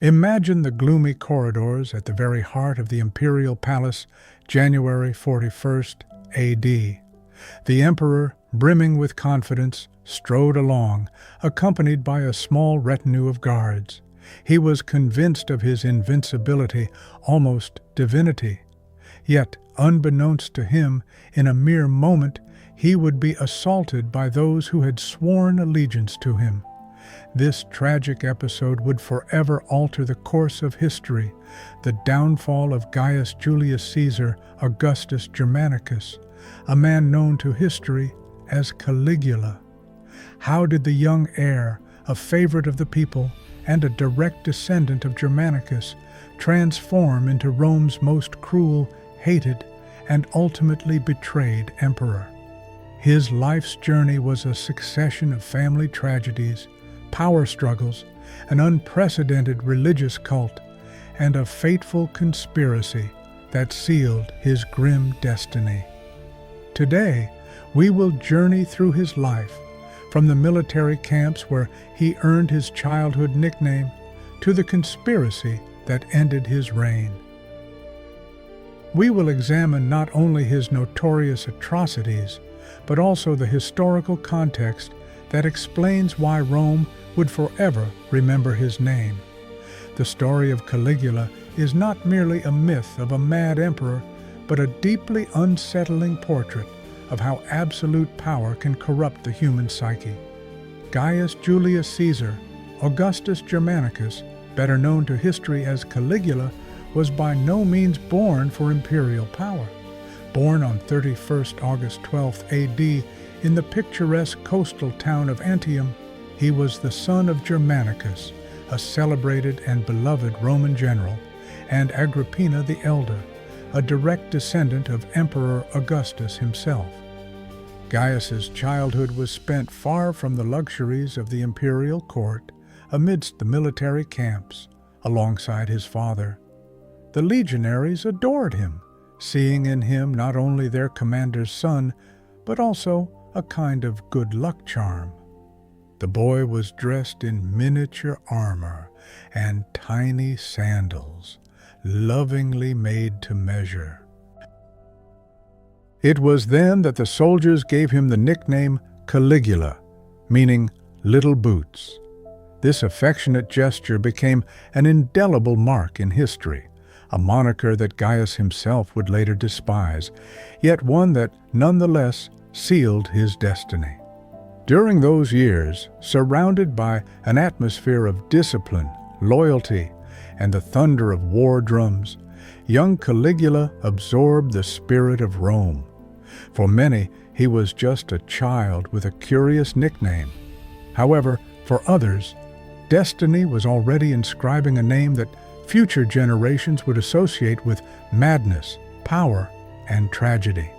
Imagine the gloomy corridors at the very heart of the imperial palace, January 41st AD. The emperor, brimming with confidence, strode along, accompanied by a small retinue of guards. He was convinced of his invincibility, almost divinity. Yet, unbeknownst to him, in a mere moment, he would be assaulted by those who had sworn allegiance to him. This tragic episode would forever alter the course of history, the downfall of Gaius Julius Caesar Augustus Germanicus, a man known to history as Caligula. How did the young heir, a favorite of the people and a direct descendant of Germanicus, transform into Rome's most cruel, hated, and ultimately betrayed emperor? His life's journey was a succession of family tragedies, power struggles, an unprecedented religious cult, and a fateful conspiracy that sealed his grim destiny. Today, we will journey through his life, from the military camps where he earned his childhood nickname to the conspiracy that ended his reign. We will examine not only his notorious atrocities, but also the historical context that explains why Rome would forever remember his name. The story of Caligula is not merely a myth of a mad emperor, but a deeply unsettling portrait of how absolute power can corrupt the human psyche. Gaius Julius Caesar, Augustus Germanicus, better known to history as Caligula, was by no means born for imperial power. Born on 31st August 12th AD in the picturesque coastal town of Antium, he was the son of Germanicus, a celebrated and beloved Roman general, and Agrippina the Elder, a direct descendant of Emperor Augustus himself. Gaius's childhood was spent far from the luxuries of the imperial court, amidst the military camps, alongside his father. The legionaries adored him, seeing in him not only their commander's son, but also a kind of good luck charm. The boy was dressed in miniature armor and tiny sandals, lovingly made to measure. It was then that the soldiers gave him the nickname Caligula, meaning little boots. This affectionate gesture became an indelible mark in history, a moniker that Gaius himself would later despise, yet one that nonetheless sealed his destiny. During those years, surrounded by an atmosphere of discipline, loyalty, and the thunder of war drums, young Caligula absorbed the spirit of Rome. For many, he was just a child with a curious nickname. However, for others, destiny was already inscribing a name that future generations would associate with madness, power, and tragedy.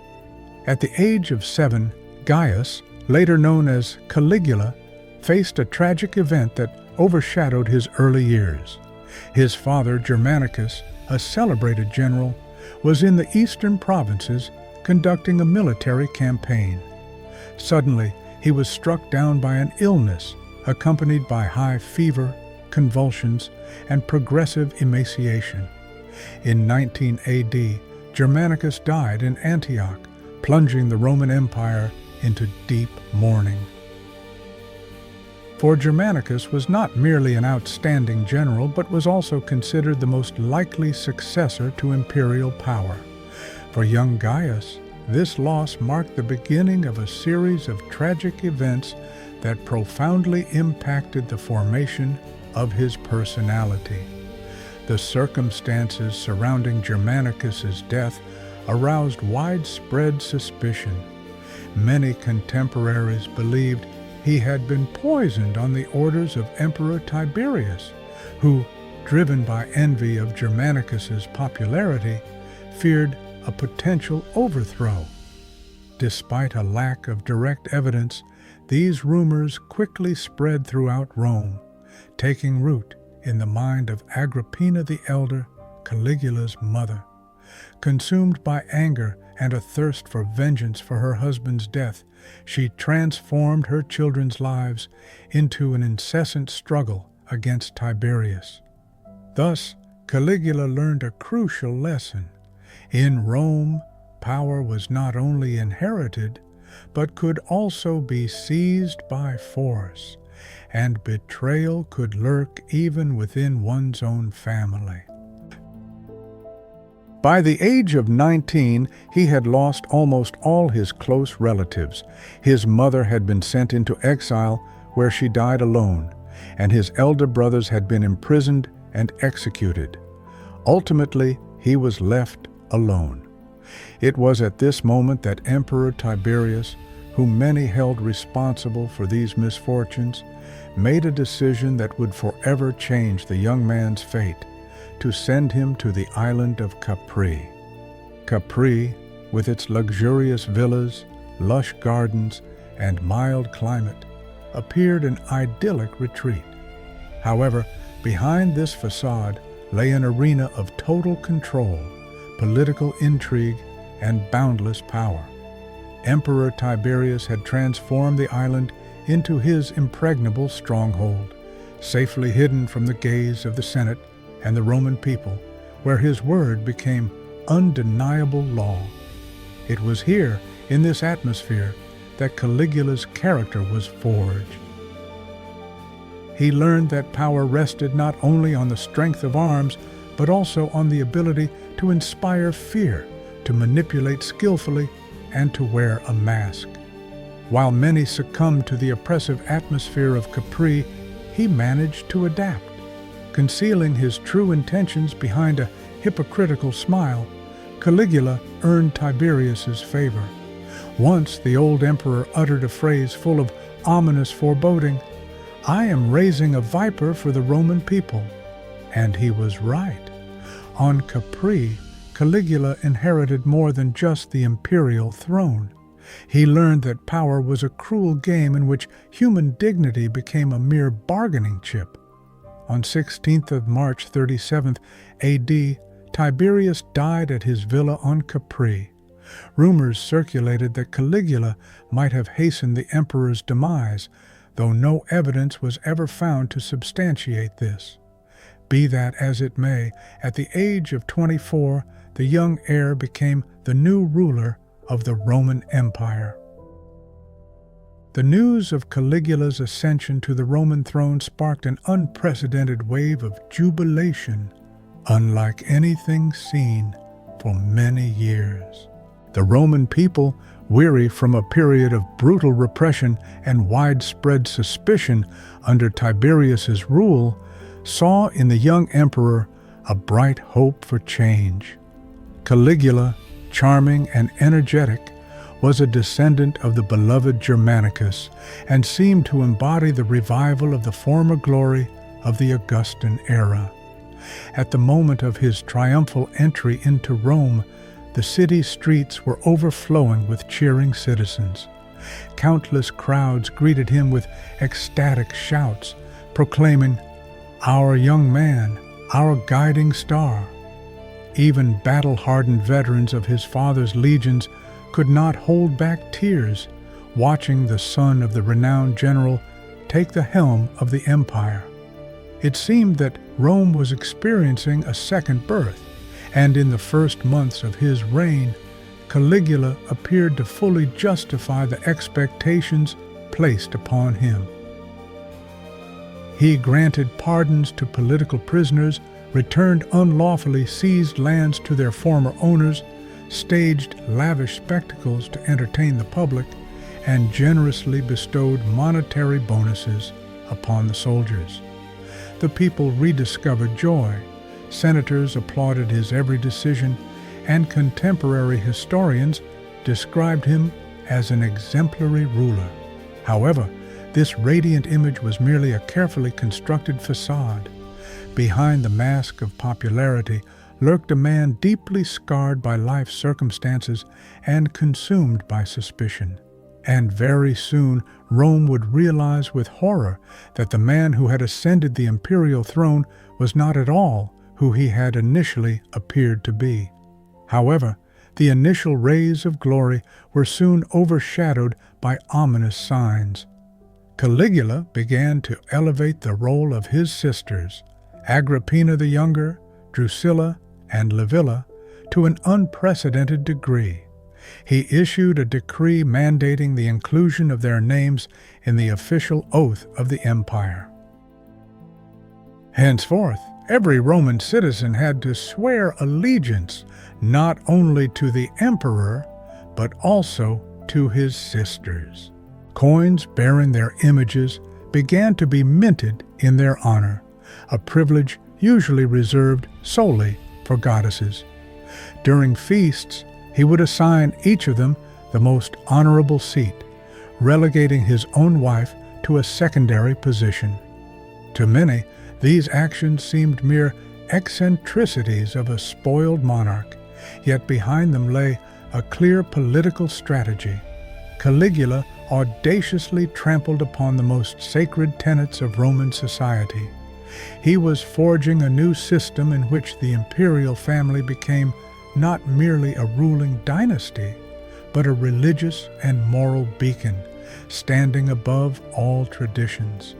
At the age of 7, Gaius, later known as Caligula, faced a tragic event that overshadowed his early years. His father, Germanicus, a celebrated general, was in the eastern provinces conducting a military campaign. Suddenly, he was struck down by an illness accompanied by high fever, convulsions, and progressive emaciation. In 19 AD, Germanicus died in Antioch, plunging the Roman Empire into deep mourning. For Germanicus was not merely an outstanding general, but was also considered the most likely successor to imperial power. For young Gaius, this loss marked the beginning of a series of tragic events that profoundly impacted the formation of his personality. The circumstances surrounding Germanicus's death aroused widespread suspicion. Many contemporaries believed he had been poisoned on the orders of Emperor Tiberius, who, driven by envy of Germanicus's popularity, feared a potential overthrow. Despite a lack of direct evidence, these rumors quickly spread throughout Rome, taking root in the mind of Agrippina the Elder, Caligula's mother. Consumed by anger and a thirst for vengeance for her husband's death, she transformed her children's lives into an incessant struggle against Tiberius. Thus, Caligula learned a crucial lesson. In Rome, power was not only inherited, but could also be seized by force, and betrayal could lurk even within one's own family. By the age of 19, he had lost almost all his close relatives. His mother had been sent into exile, where she died alone, and his elder brothers had been imprisoned and executed. Ultimately, he was left alone. It was at this moment that Emperor Tiberius, whom many held responsible for these misfortunes, made a decision that would forever change the young man's fate: to send him to the island of Capri. Capri, with its luxurious villas, lush gardens, and mild climate, appeared an idyllic retreat. However, behind this facade lay an arena of total control, political intrigue, and boundless power. Emperor Tiberius had transformed the island into his impregnable stronghold, safely hidden from the gaze of the Senate and the Roman people, where his word became undeniable law. It was here, in this atmosphere, that Caligula's character was forged. He learned that power rested not only on the strength of arms, but also on the ability to inspire fear, to manipulate skillfully, and to wear a mask. While many succumbed to the oppressive atmosphere of Capri, he managed to adapt. Concealing his true intentions behind a hypocritical smile, Caligula earned Tiberius's favor. Once the old emperor uttered a phrase full of ominous foreboding: "I am raising a viper for the Roman people." And he was right. On Capri, Caligula inherited more than just the imperial throne. He learned that power was a cruel game in which human dignity became a mere bargaining chip. On 16th of March 37th AD, Tiberius died at his villa on Capri. Rumors circulated that Caligula might have hastened the emperor's demise, though no evidence was ever found to substantiate this. Be that as it may, at the age of 24, the young heir became the new ruler of the Roman Empire. The news of Caligula's ascension to the Roman throne sparked an unprecedented wave of jubilation, unlike anything seen for many years. The Roman people, weary from a period of brutal repression and widespread suspicion under Tiberius's rule, saw in the young emperor a bright hope for change. Caligula, charming and energetic, was a descendant of the beloved Germanicus and seemed to embody the revival of the former glory of the Augustan era. At the moment of his triumphal entry into Rome, the city streets were overflowing with cheering citizens. Countless crowds greeted him with ecstatic shouts, proclaiming, "Our young man, our guiding star." Even battle-hardened veterans of his father's legions could not hold back tears, watching the son of the renowned general take the helm of the empire. It seemed that Rome was experiencing a second birth, and in the first months of his reign, Caligula appeared to fully justify the expectations placed upon him. He granted pardons to political prisoners, returned unlawfully seized lands to their former owners, staged lavish spectacles to entertain the public, and generously bestowed monetary bonuses upon the soldiers. The people rediscovered joy, senators applauded his every decision, and contemporary historians described him as an exemplary ruler. However, this radiant image was merely a carefully constructed facade. Behind the mask of popularity lurked a man deeply scarred by life's circumstances and consumed by suspicion. And very soon, Rome would realize with horror that the man who had ascended the imperial throne was not at all who he had initially appeared to be. However, the initial rays of glory were soon overshadowed by ominous signs. Caligula began to elevate the role of his sisters, Agrippina the Younger, Drusilla, and Livilla, to an unprecedented degree. He issued a decree mandating the inclusion of their names in the official oath of the empire. Henceforth, every Roman citizen had to swear allegiance not only to the emperor, but also to his sisters. Coins bearing their images began to be minted in their honor, a privilege usually reserved solely for goddesses. During feasts, he would assign each of them the most honorable seat, relegating his own wife to a secondary position. To many, these actions seemed mere eccentricities of a spoiled monarch, yet behind them lay a clear political strategy. Caligula audaciously trampled upon the most sacred tenets of Roman society. He was forging a new system in which the imperial family became not merely a ruling dynasty, but a religious and moral beacon, standing above all traditions.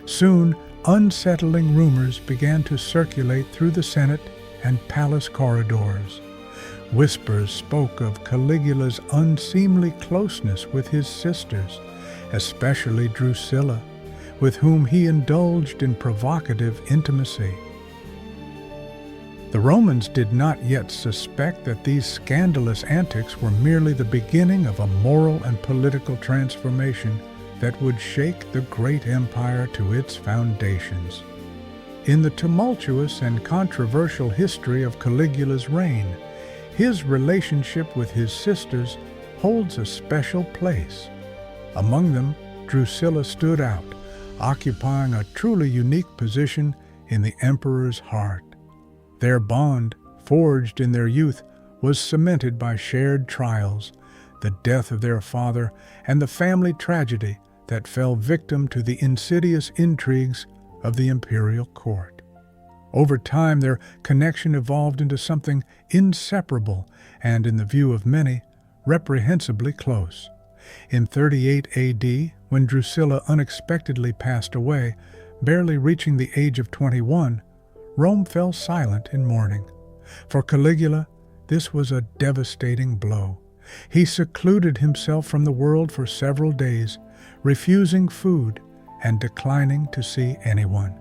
Soon, unsettling rumors began to circulate through the Senate and palace corridors. Whispers spoke of Caligula's unseemly closeness with his sisters, especially Drusilla, with whom he indulged in provocative intimacy. The Romans did not yet suspect that these scandalous antics were merely the beginning of a moral and political transformation that would shake the great empire to its foundations. In the tumultuous and controversial history of Caligula's reign, his relationship with his sisters holds a special place. Among them, Drusilla stood out, occupying a truly unique position in the emperor's heart. Their bond, forged in their youth, was cemented by shared trials, the death of their father, and the family tragedy that fell victim to the insidious intrigues of the imperial court. Over time, their connection evolved into something inseparable and, in the view of many, reprehensibly close. In 38 AD, when Drusilla unexpectedly passed away, barely reaching the age of 21, Rome fell silent in mourning. For Caligula, this was a devastating blow. He secluded himself from the world for several days, refusing food and declining to see anyone.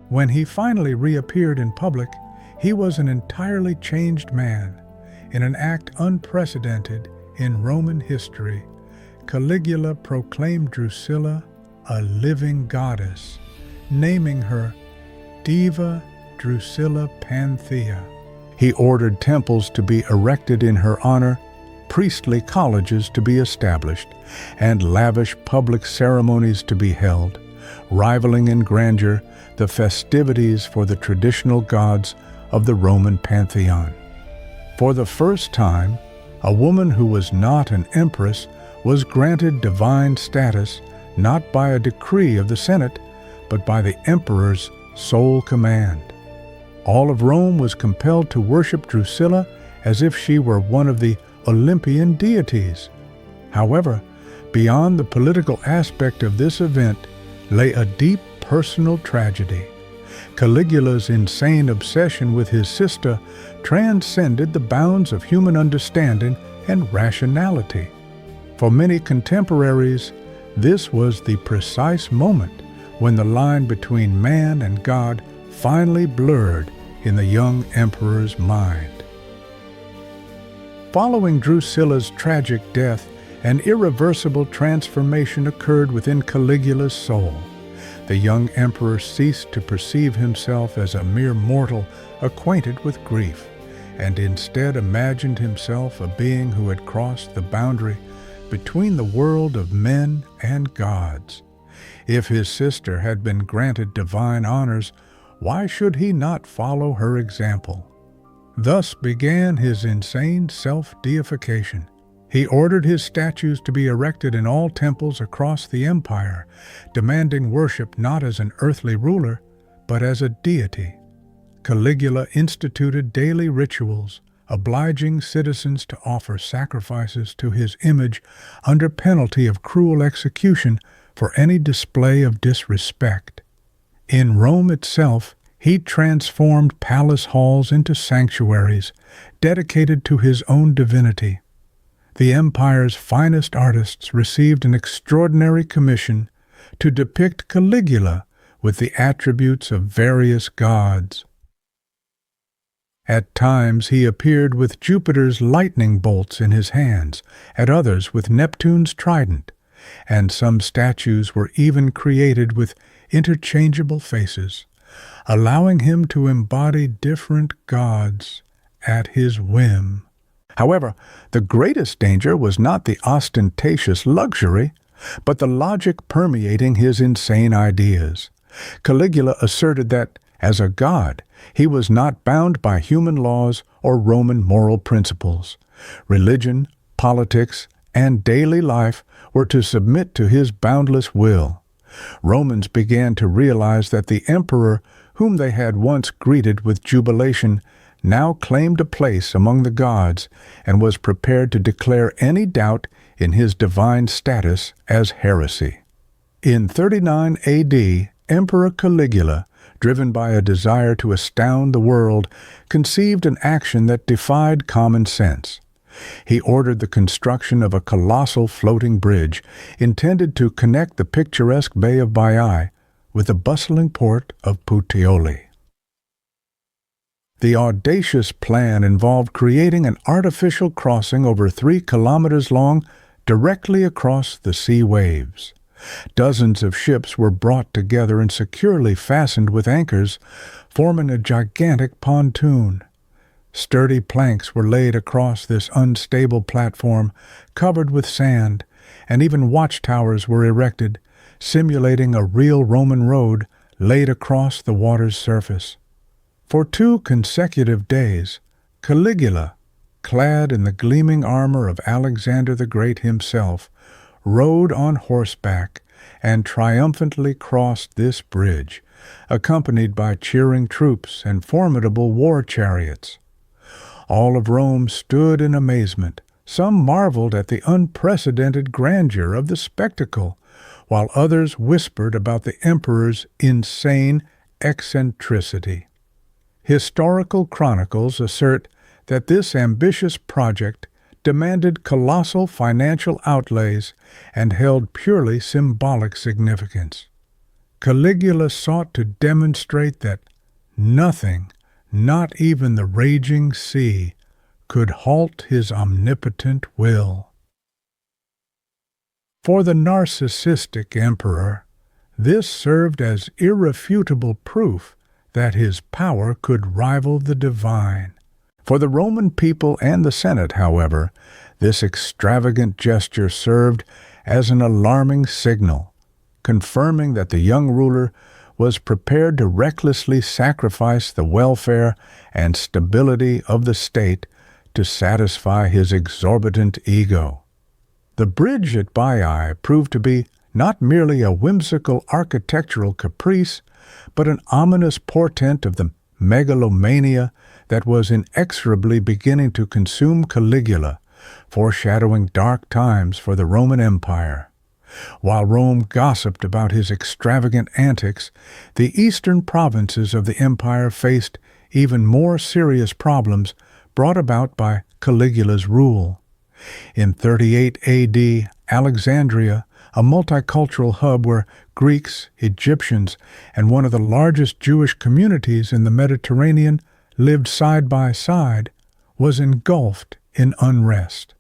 When he finally reappeared in public, he was an entirely changed man. In an act unprecedented in Roman history, Caligula proclaimed Drusilla a living goddess, naming her Diva Drusilla Panthea. He ordered temples to be erected in her honor, priestly colleges to be established, and lavish public ceremonies to be held, rivaling in grandeur the festivities for the traditional gods of the Roman pantheon. For the first time, a woman who was not an empress was granted divine status not by a decree of the Senate, but by the emperor's sole command. All of Rome was compelled to worship Drusilla as if she were one of the Olympian deities. However, beyond the political aspect of this event lay a deep personal tragedy. Caligula's insane obsession with his sister transcended the bounds of human understanding and rationality. For many contemporaries, this was the precise moment when the line between man and God finally blurred in the young emperor's mind. Following Drusilla's tragic death, an irreversible transformation occurred within Caligula's soul. The young emperor ceased to perceive himself as a mere mortal acquainted with grief, and instead imagined himself a being who had crossed the boundary between the world of men and gods. If his sister had been granted divine honors, why should he not follow her example? Thus began his insane self-deification. He ordered his statues to be erected in all temples across the empire, demanding worship not as an earthly ruler, but as a deity. Caligula instituted daily rituals, obliging citizens to offer sacrifices to his image under penalty of cruel execution for any display of disrespect. In Rome itself, he transformed palace halls into sanctuaries dedicated to his own divinity. The empire's finest artists received an extraordinary commission to depict Caligula with the attributes of various gods. At times he appeared with Jupiter's lightning bolts in his hands, at others with Neptune's trident, and some statues were even created with interchangeable faces, allowing him to embody different gods at his whim. However, the greatest danger was not the ostentatious luxury, but the logic permeating his insane ideas. Caligula asserted that, as a god, he was not bound by human laws or Roman moral principles. Religion, politics, and daily life were to submit to his boundless will. Romans began to realize that the emperor, whom they had once greeted with jubilation, now claimed a place among the gods and was prepared to declare any doubt in his divine status as heresy. In 39 AD, Emperor Caligula, driven by a desire to astound the world, conceived an action that defied common sense. He ordered the construction of a colossal floating bridge intended to connect the picturesque Bay of Baiae with the bustling port of Puteoli. The audacious plan involved creating an artificial crossing over 3 kilometers long directly across the sea waves. Dozens of ships were brought together and securely fastened with anchors, forming a gigantic pontoon. Sturdy planks were laid across this unstable platform, covered with sand, and even watchtowers were erected, simulating a real Roman road laid across the water's surface. For 2 consecutive days, Caligula, clad in the gleaming armor of Alexander the Great himself, rode on horseback and triumphantly crossed this bridge, accompanied by cheering troops and formidable war chariots. All of Rome stood in amazement. Some marveled at the unprecedented grandeur of the spectacle, while others whispered about the emperor's insane eccentricity. Historical chronicles assert that this ambitious project demanded colossal financial outlays and held purely symbolic significance. Caligula sought to demonstrate that nothing, not even the raging sea, could halt his omnipotent will. For the narcissistic emperor, this served as irrefutable proof that his power could rival the divine. For the Roman people and the Senate, however, this extravagant gesture served as an alarming signal, confirming that the young ruler was prepared to recklessly sacrifice the welfare and stability of the state to satisfy his exorbitant ego. The bridge at Baiae proved to be not merely a whimsical architectural caprice, but an ominous portent of the megalomania that was inexorably beginning to consume Caligula, foreshadowing dark times for the Roman Empire. While Rome gossiped about his extravagant antics, the eastern provinces of the empire faced even more serious problems brought about by Caligula's rule. In 38 AD, Alexandria, a multicultural hub where Greeks, Egyptians, and one of the largest Jewish communities in the Mediterranean lived side by side, was engulfed in unrest.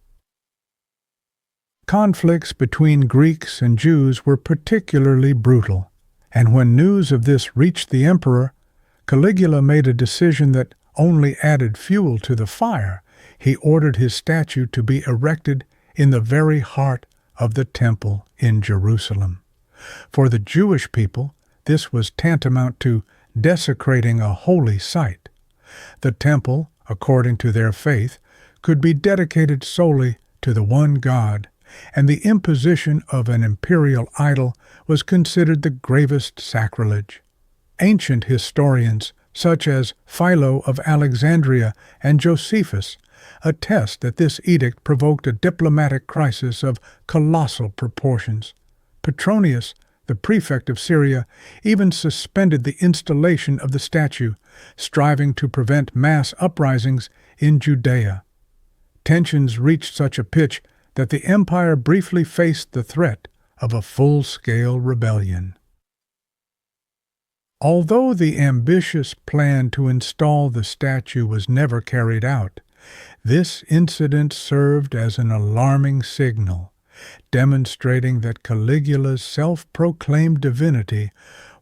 Conflicts between Greeks and Jews were particularly brutal, and when news of this reached the emperor, Caligula made a decision that only added fuel to the fire. He ordered his statue to be erected in the very heart of the temple in Jerusalem. For the Jewish people, this was tantamount to desecrating a holy site. The temple, according to their faith, could be dedicated solely to the one God, and the imposition of an imperial idol was considered the gravest sacrilege. Ancient historians, such as Philo of Alexandria and Josephus, attest that this edict provoked a diplomatic crisis of colossal proportions. Petronius, the prefect of Syria, even suspended the installation of the statue, striving to prevent mass uprisings in Judea. Tensions reached such a pitch that the empire briefly faced the threat of a full-scale rebellion. Although the ambitious plan to install the statue was never carried out, this incident served as an alarming signal, demonstrating that Caligula's self-proclaimed divinity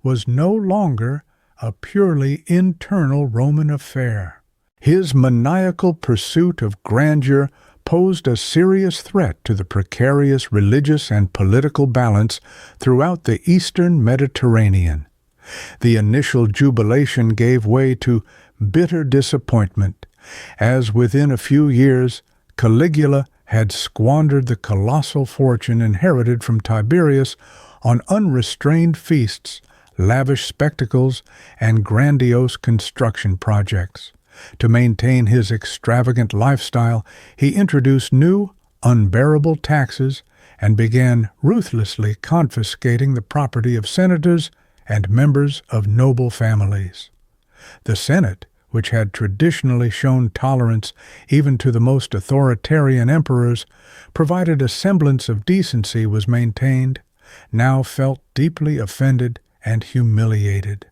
was no longer a purely internal Roman affair. His maniacal pursuit of grandeur posed a serious threat to the precarious religious and political balance throughout the eastern Mediterranean. The initial jubilation gave way to bitter disappointment, as within a few years Caligula had squandered the colossal fortune inherited from Tiberius on unrestrained feasts, lavish spectacles, and grandiose construction projects. To maintain his extravagant lifestyle, he introduced new, unbearable taxes and began ruthlessly confiscating the property of senators and members of noble families. The Senate, which had traditionally shown tolerance even to the most authoritarian emperors, provided a semblance of decency was maintained, now felt deeply offended and humiliated.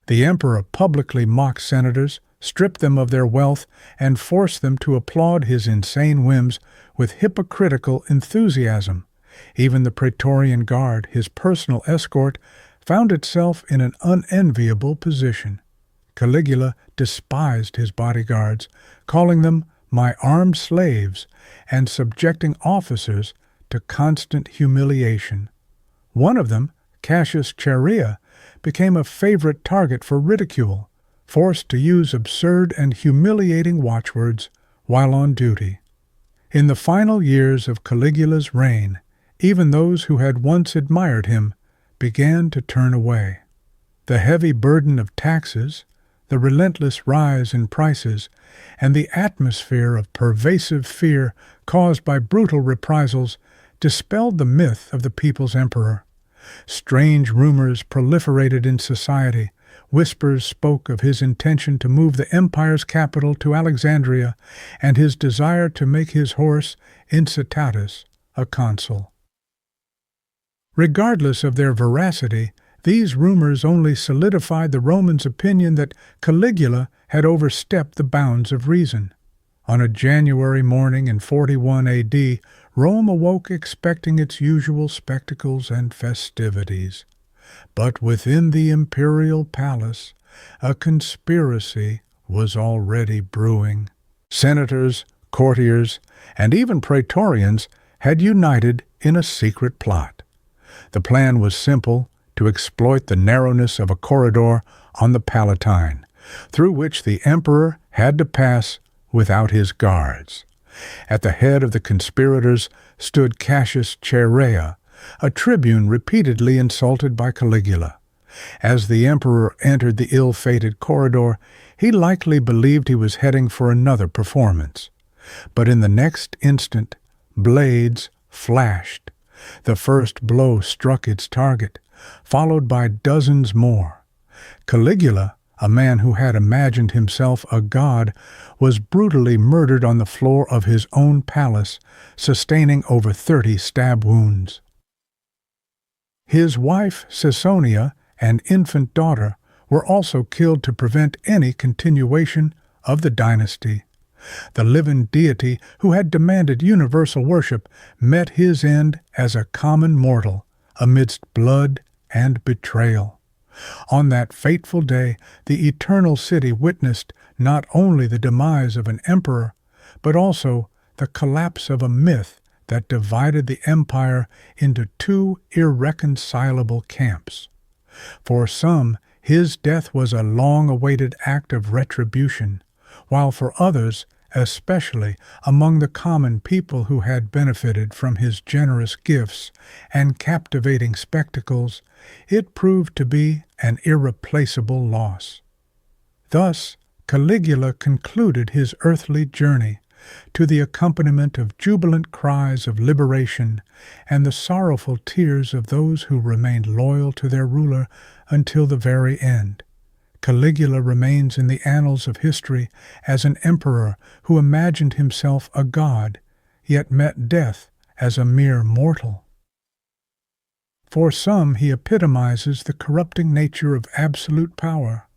The emperor publicly mocked senators, stripped them of their wealth, and forced them to applaud his insane whims with hypocritical enthusiasm. Even the Praetorian Guard, his personal escort, found itself in an unenviable position. Caligula despised his bodyguards, calling them "my armed slaves," and subjecting officers to constant humiliation. One of them, Cassius Chaerea, became a favorite target for ridicule, forced to use absurd and humiliating watchwords while on duty. In the final years of Caligula's reign, even those who had once admired him began to turn away. The heavy burden of taxes, the relentless rise in prices, and the atmosphere of pervasive fear caused by brutal reprisals dispelled the myth of the people's emperor. Strange rumors proliferated in society. Whispers spoke of his intention to move the empire's capital to Alexandria and his desire to make his horse, Incitatus, a consul. Regardless of their veracity, these rumors only solidified the Romans' opinion that Caligula had overstepped the bounds of reason. On a January morning in 41 AD, Rome awoke expecting its usual spectacles and festivities. But within the imperial palace, a conspiracy was already brewing. Senators, courtiers, and even praetorians had united in a secret plot. The plan was simple: to exploit the narrowness of a corridor on the Palatine, through which the emperor had to pass without his guards. At the head of the conspirators stood Cassius Chaerea, a tribune repeatedly insulted by Caligula. As the emperor entered the ill-fated corridor, he likely believed he was heading for another performance. But in the next instant, blades flashed. The first blow struck its target, followed by dozens more. Caligula, a man who had imagined himself a god, was brutally murdered on the floor of his own palace, sustaining over 30 stab wounds. His wife, Caesonia, and infant daughter were also killed to prevent any continuation of the dynasty. The living deity who had demanded universal worship met his end as a common mortal amidst blood and betrayal. On that fateful day, the eternal city witnessed not only the demise of an emperor, but also the collapse of a myth that divided the empire into two irreconcilable camps. For some, his death was a long-awaited act of retribution, while for others, especially among the common people who had benefited from his generous gifts and captivating spectacles, it proved to be an irreplaceable loss. Thus, Caligula concluded his earthly journey, to the accompaniment of jubilant cries of liberation and the sorrowful tears of those who remained loyal to their ruler until the very end. Caligula remains in the annals of history as an emperor who imagined himself a god, yet met death as a mere mortal. For some, he epitomizes the corrupting nature of absolute power.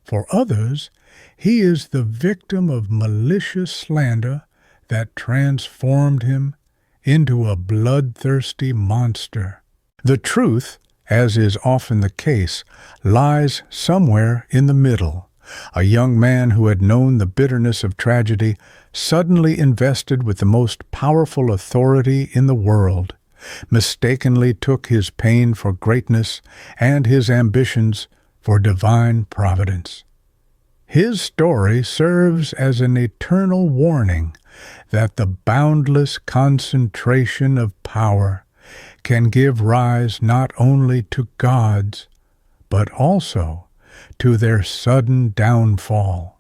For others, he is the victim of malicious slander that transformed him into a bloodthirsty monster. The truth, as is often the case, lies somewhere in the middle. A young man who had known the bitterness of tragedy, suddenly invested with the most powerful authority in the world, mistakenly took his pain for greatness and his ambitions for divine providence. His story serves as an eternal warning that the boundless concentration of power can give rise not only to gods, but also to their sudden downfall.